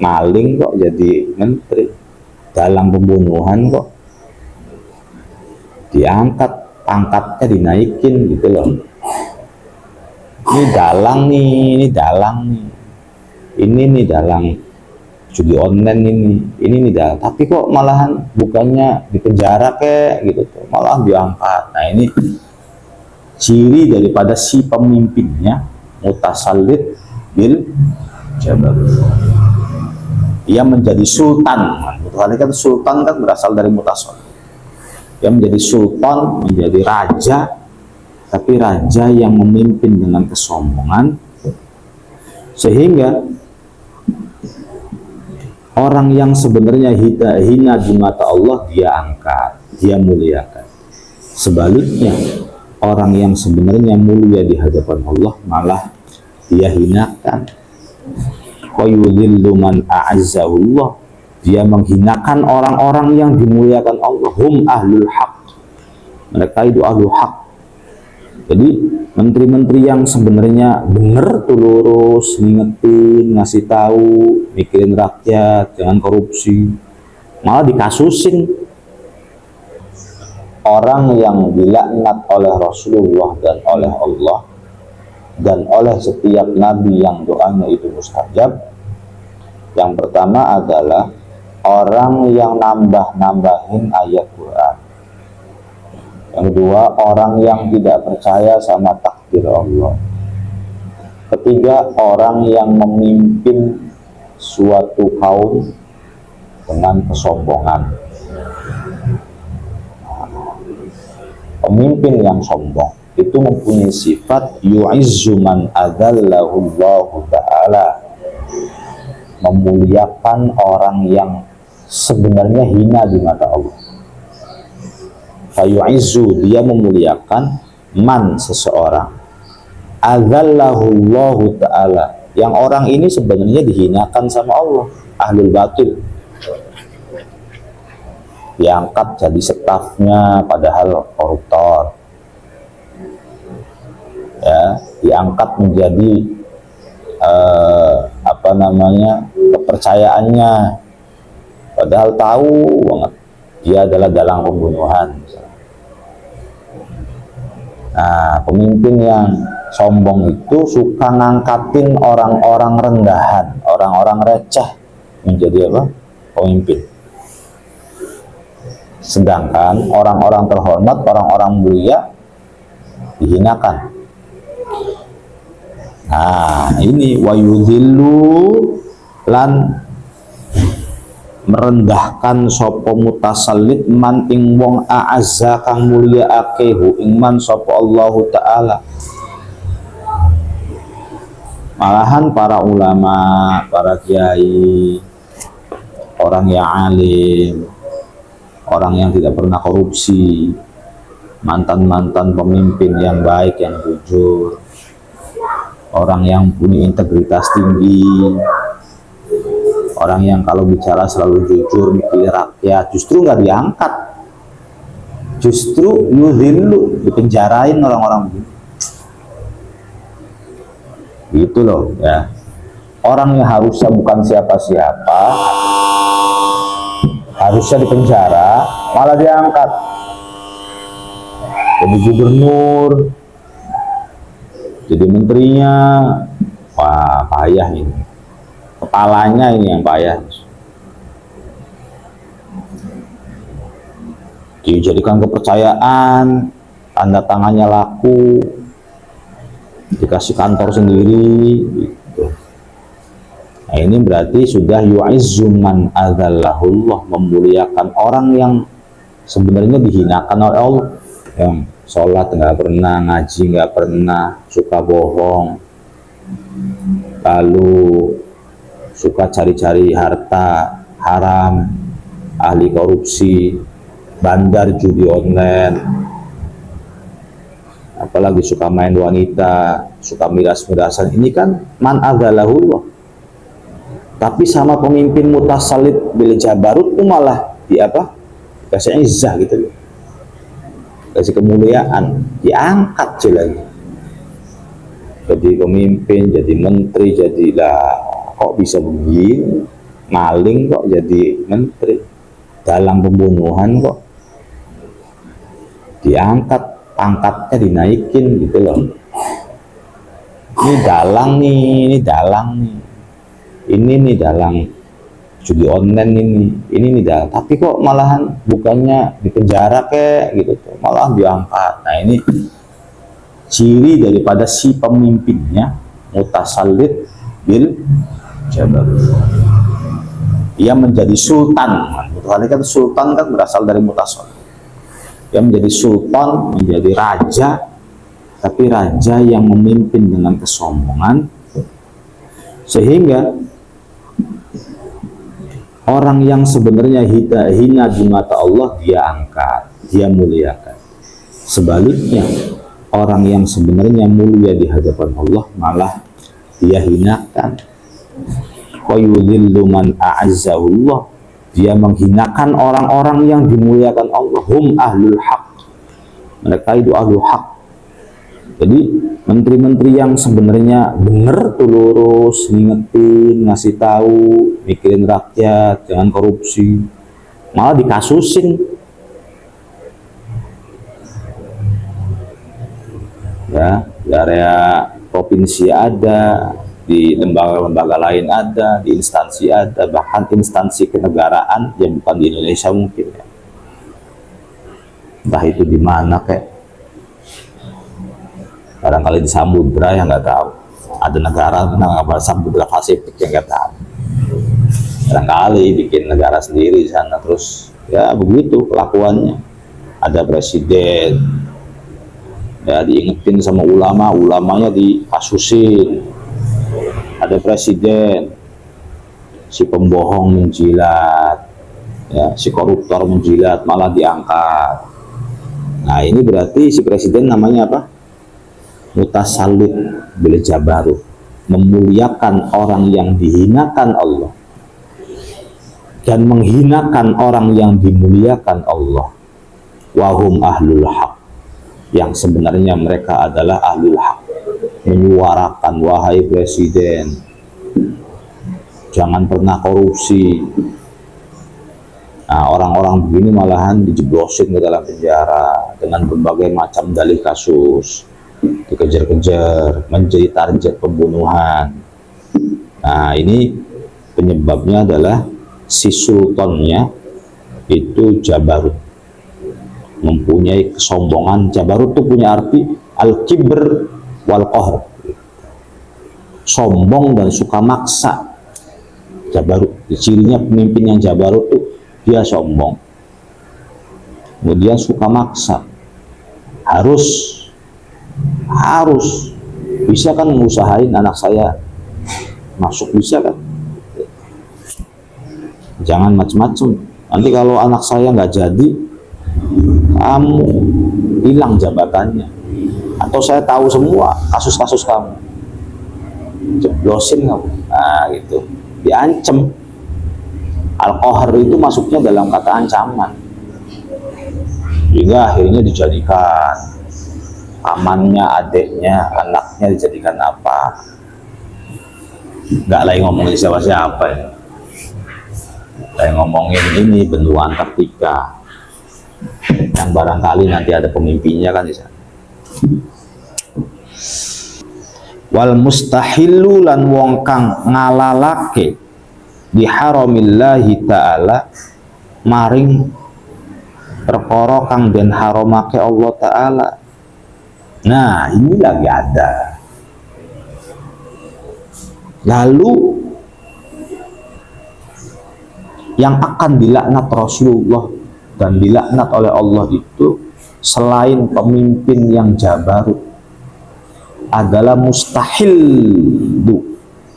maling kok jadi menteri, dalang pembunuhan kok diangkat, pangkatnya dinaikin gitu loh. Ini dalang nih, ini nih dalang judi online ini nih dalang, tapi kok malahan bukannya di penjara kayak gitu tuh, malah diangkat. Nah ini ciri daripada si pemimpinnya mutasallit bil jabarut. Dia menjadi sultan. Mutasallit kan sultan kan berasal dari mutasallit. Dia menjadi sultan, menjadi raja, tapi raja yang memimpin dengan kesombongan, sehingga orang yang sebenarnya hina di mata Allah dia angkat, dia muliakan. Sebaliknya, orang yang sebenarnya mulia di hadapan Allah malah dia hinakan. Wa yudhillu man a'azzahullah, dia menghinakan orang-orang yang dimuliakan Allah. Hum ahlul haq, mereka itu ahlul haq. Jadi menteri-menteri yang sebenarnya benar tuh, lurus, ngingetin, ngasih tahu, mikirin rakyat, jangan korupsi, malah dikasusin. Orang yang dilaknat oleh Rasulullah dan oleh Allah dan oleh setiap nabi yang doanya itu mustajab, yang pertama adalah orang yang nambah-nambahin ayat Quran. Yang kedua, orang yang tidak percaya sama takdir Allah. Ketiga, orang yang memimpin suatu kaum dengan kesombongan. Pemimpin yang sombong itu mempunyai sifat yu'izzu man adzallahullahu ta'ala, memuliakan orang yang sebenarnya hina di mata Allah. Fayu'izzu, dia memuliakan man, seseorang, adzallahullahu ta'ala, yang orang ini sebenarnya dihinakan sama Allah, ahlul batil. Diangkat jadi stafnya padahal koruptor, ya, diangkat menjadi kepercayaannya padahal tahu banget dia adalah dalang pembunuhan. Nah, pemimpin yang sombong itu suka ngangkatin orang-orang rendahan, orang-orang receh menjadi apa? Pemimpin. Sedangkan orang-orang terhormat, orang-orang mulia dihinakan. Nah, ini wayudhillu, lan merendahkan sapa mutasallit man ing wong a'azza kang mulia akehu ing man sapa Allah taala. Malahan para ulama, para kiai, orang yang alim, orang yang tidak pernah korupsi, mantan-mantan pemimpin yang baik, yang jujur, orang yang punya integritas tinggi, orang yang kalau bicara selalu jujur, mikir rakyat, justru nggak diangkat, justru yudhillu, dipenjarain orang-orang begini. Gitu loh ya. Orang yang harusnya bukan siapa-siapa, harusnya dipenjara, malah diangkat jadi gubernur, jadi menterinya. Wah, payah ini, kepalanya ini yang payah. Dijadikan kepercayaan, tanda tangannya laku, dikasih kantor sendiri gitu. Nah, ini berarti sudah yu'izzu man adzallahullah, memuliakan orang yang sebenarnya dihinakan oleh Allah, yang sholat nggak pernah, ngaji nggak pernah, suka bohong, lalu suka cari-cari harta haram, ahli korupsi, bandar judi online, apalagi suka main wanita, suka miras-mirasan. Ini kan man adzallahullah. Tapi sama pemimpin mutasallit bil jabarut itu malah di apa? Kasih izzah gitu loh. Kasih kemuliaan, diangkat aja lagi. Jadi pemimpin, jadi menteri, jadilah kok bisa begini? maling kok jadi menteri, dalang pembunuhan kok diangkat, pangkatnya dinaikin gitu loh. Ini dalang nih, ini nih dalang judi online ini nih dalang. Tapi kok malahan bukannya dipenjara kayak gitu tuh, malah diangkat. Nah ini ciri daripada si pemimpinnya mutasallit bil jabarut. Ia menjadi sultan. Mutasallit kan sultan kan berasal dari mutasallit. Ia menjadi sultan, menjadi raja, tapi raja yang memimpin dengan kesombongan, sehingga orang yang sebenarnya hina di mata Allah dia angkat, dia muliakan. Sebaliknya, orang yang sebenarnya mulia di hadapan Allah malah dia hinakan. Wa yudhillu man a'azzahullah, dia menghinakan orang-orang yang dimuliakan Allah. Hum ahlul haq, mereka itu ahlul haq. Jadi menteri-menteri yang sebenarnya bener tuh, lurus, ngingetin, ngasih tahu, mikirin rakyat, jangan korupsi, malah dikasusin. Ya, di area provinsi ada, di lembaga-lembaga lain ada, di instansi ada, bahkan instansi kenegaraan yang bukan di Indonesia mungkin ya. Entah itu di mana kayak, barangkali di samudra yang nggak tahu, ada negara samudra Pasifik yang nggak tahu, barangkali bikin negara sendiri di sana. Terus ya begitu kelakuannya. Ada presiden ya diingetin sama ulama, ulamanya dikasusin. Ada presiden si pembohong menjilat, ya si koruptor menjilat, malah diangkat. Nah ini berarti si presiden namanya apa? Mutasallit bil jabarut, memuliakan orang yang dihinakan Allah dan menghinakan orang yang dimuliakan Allah. Wahum ahlul haq, yang sebenarnya mereka adalah ahlul haq. Menyuarakan, wahai presiden, jangan pernah korupsi. Nah, orang-orang begini malahan dijeblosin ke dalam penjara dengan berbagai macam dalih kasus, dikejar-kejar, menjadi target pembunuhan. Nah, ini penyebabnya adalah si sultannya itu jabarut, mempunyai kesombongan. Jabarut itu punya arti al-kibr wal qahr, sombong dan suka maksa. Jabarut, cirinya pemimpin yang jabarut itu dia sombong, kemudian suka maksa. Harus bisa kan mengusahain anak saya masuk, bisa kan, jangan macam-macam. Nanti kalau anak saya nggak jadi, kamu hilang jabatannya, atau saya tahu semua kasus-kasus kamu, jeblosin kamu. Nah gitu, diancam. Al-qahr itu masuknya dalam kata ancaman, hingga akhirnya dijadikan pamannya, adiknya, anaknya dijadikan apa, nggak lagi ngomongin siapa-siapa ya, lagi ngomongin ini benua Antartika yang barangkali nanti ada pemimpinnya kan di sana. Wal mustahillu, lan wong kang ngalalake di haramillahi ta'ala, maring perkara kang den haramake Allah ta'ala. Nah ini lagi ada. Lalu yang akan dilaknat Rasulullah dan dilaknat oleh Allah itu selain pemimpin yang jabarut adalah mustahil,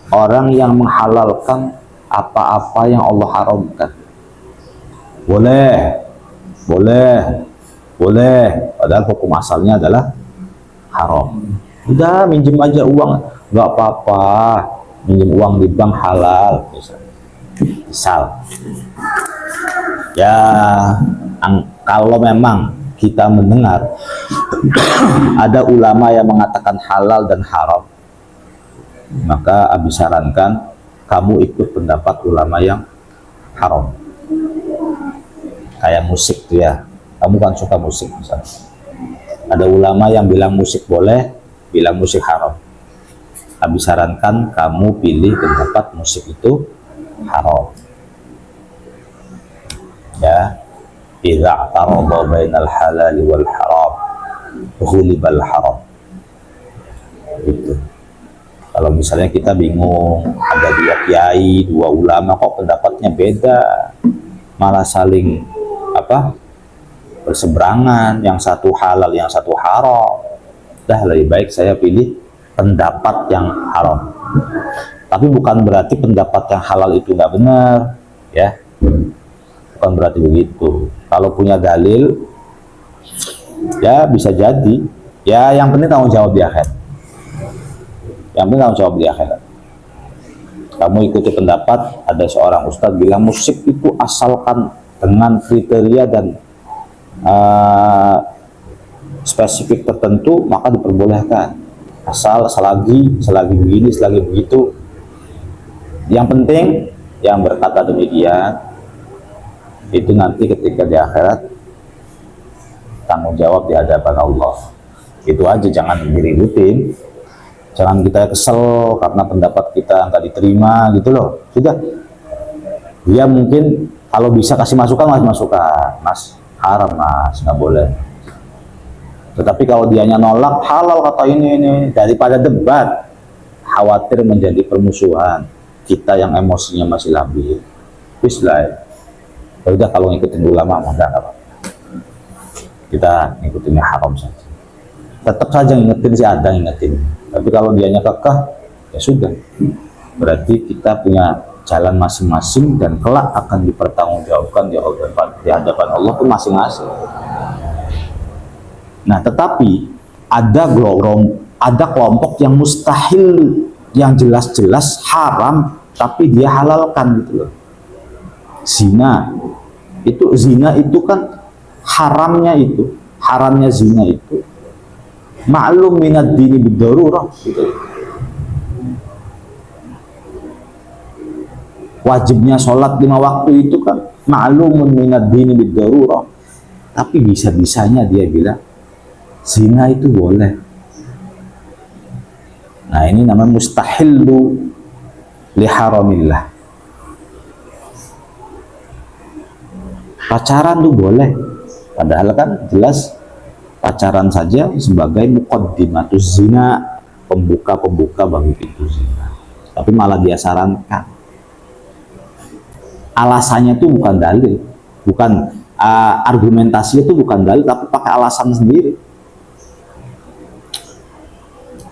orang yang menghalalkan apa-apa yang Allah haramkan. Boleh, padahal hukum asalnya adalah haram. Udah minjem aja uang, nggak apa-apa, minjem uang di bank halal, misal. Ya, kalau memang kita mendengar ada ulama yang mengatakan halal dan haram, maka Abi sarankan kamu ikut pendapat ulama yang haram. Kayak musik tuh ya, kamu kan suka musik misalnya. Ada ulama yang bilang musik boleh, bilang musik haram. Habis sarankan kamu pilih pendapat musik itu haram. Ya, idza a'tarada bainal halal wal haram, ghulibal haram. Gitu. Kalau misalnya kita bingung, ada dua kiai, dua ulama kok pendapatnya beda, malah saling berseberangan, yang satu halal, yang satu haram. Dah lebih baik saya pilih pendapat yang haram. Tapi bukan berarti pendapat yang halal itu nggak benar, ya. Bukan berarti begitu. Kalau punya dalil, ya bisa jadi. Ya yang penting tanggung jawab di akhirat. Yang penting tanggung jawab di akhirat. Kamu ikuti pendapat, ada seorang ustadz bilang musik itu asalkan dengan kriteria dan spesifik tertentu maka diperbolehkan. Asal selagi begini, selagi begitu. Yang penting yang berkata demikian itu nanti ketika di akhirat tanggung jawab di hadapan Allah. Itu aja, jangan diributin. Jangan kita kesel karena pendapat kita nggak diterima gitu loh. Sudah. Dia mungkin kalau bisa kasih masukan, mas haram mas, nggak boleh. Tetapi kalau dianya nolak halal kata ini, daripada debat, khawatir menjadi permusuhan kita yang emosinya masih labil. Bismillah. Ya udah, kalau ngikutin ulama enggak apa-apa. Kita ngikutinnya haram saja. Tetap saja ngingetin, si ada ngingetin. Tapi kalau dianya kekeh, ya sudah. Berarti kita punya jalan masing-masing dan kelak akan dipertanggungjawabkan di hadapan Allah pun masing-masing. Nah, tetapi ada kelompok yang mustahil, yang jelas-jelas haram, tapi dia halalkan gitu loh. Zina itu kan haramnya zina itu ma'lum minad dini bid-darurah gitu. Wajibnya sholat 5 waktu itu kan ma'lumun minad dini bid-darurah. Tapi bisa-bisanya dia bilang zina itu boleh. Nah, ini namanya mustahillu li haramillah. Pacaran tuh boleh, padahal kan jelas pacaran saja sebagai muqaddimatuz zina, pembuka bagi pintu zina. Tapi malah dia sarankan. Alasannya itu bukan dalil, bukan argumentasi itu bukan dalil, tapi pakai alasan sendiri.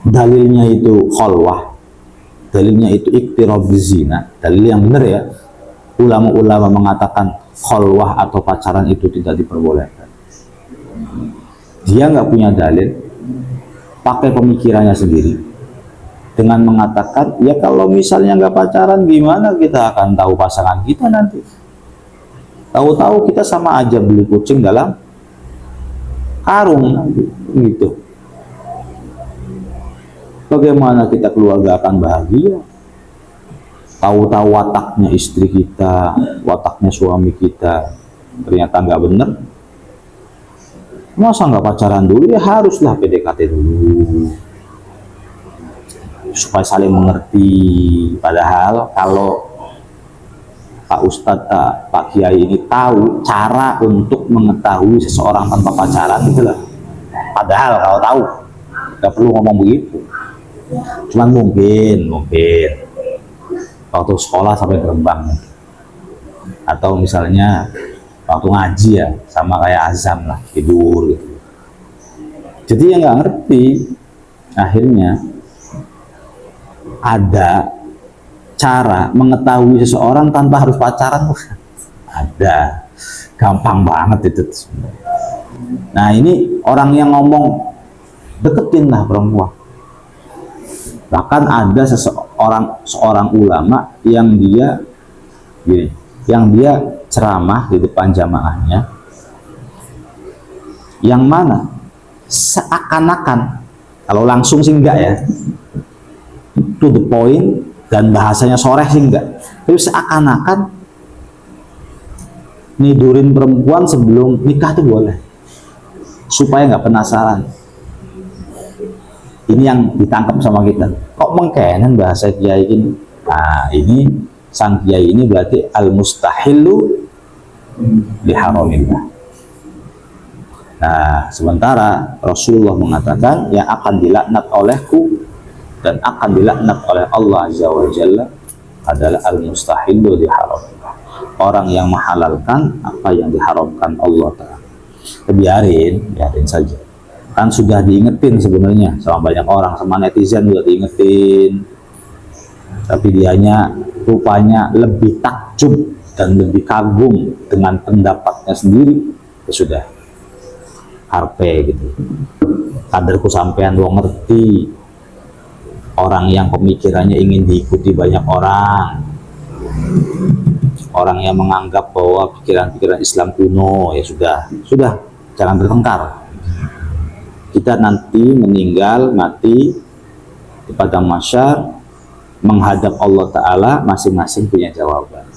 Dalilnya itu khalwah, dalilnya itu iqtirab zina, dalil yang benar ya. Ulama-ulama mengatakan khalwah atau pacaran itu tidak diperbolehkan. Dia nggak punya dalil, pakai pemikirannya sendiri dengan mengatakan, ya kalau misalnya nggak pacaran gimana kita akan tahu pasangan kita nanti? Tahu-tahu kita sama aja beli kucing dalam karung nanti, gitu. Bagaimana kita keluarga akan bahagia? Tahu-tahu wataknya istri kita, wataknya suami kita ternyata nggak bener. Masa nggak pacaran dulu? Ya haruslah PDKT dulu supaya saling mengerti. Padahal kalau Pak Ustadz, Pak Kiai ini tahu cara untuk mengetahui seseorang tanpa pacaran gitu lah. Padahal kalau tahu nggak perlu ngomong begitu. Cuman mungkin waktu sekolah sampai terbang, atau misalnya waktu ngaji ya sama kayak azam lah, tidur gitu. Jadi yang nggak ngerti akhirnya ada cara mengetahui seseorang tanpa harus pacaran. Ada, gampang banget itu. Nah, ini orang yang ngomong deketin lah perempuan. Bahkan ada seorang ulama yang dia ceramah di depan jamaahnya, yang mana seakan-akan, kalau langsung sih enggak ya, to the point, dan bahasanya soreh sih enggak, tapi seakan-akan nidurin perempuan sebelum nikah tuh boleh, supaya nggak penasaran. Ini yang ditangkap sama kita, kok mengkenan bahasa kiai ini. Nah ini sang kiai ini berarti al mustahilu biharamillah. Nah sementara Rasulullah mengatakan yang akan dilaknat olehku dan akan dilaknat oleh Allah Azza wa Jalla adalah al mustahilu biharamillah, orang yang menghalalkan apa yang diharamkan Allah Ta'ala. Biarin saja, kan sudah diingetin sebenarnya sama banyak orang, sama netizen juga diingetin, tapi dianya rupanya lebih takjub dan lebih kagum dengan pendapatnya sendiri. Ya sudah, harpe gitu, kaderku sampean lo ngerti, orang yang pemikirannya ingin diikuti banyak orang, orang yang menganggap bahwa pikiran-pikiran Islam kuno, ya sudah, jangan bertengkar. Kita nanti meninggal, mati di padang mahsyar, menghadap Allah Ta'ala, masing-masing punya jawaban.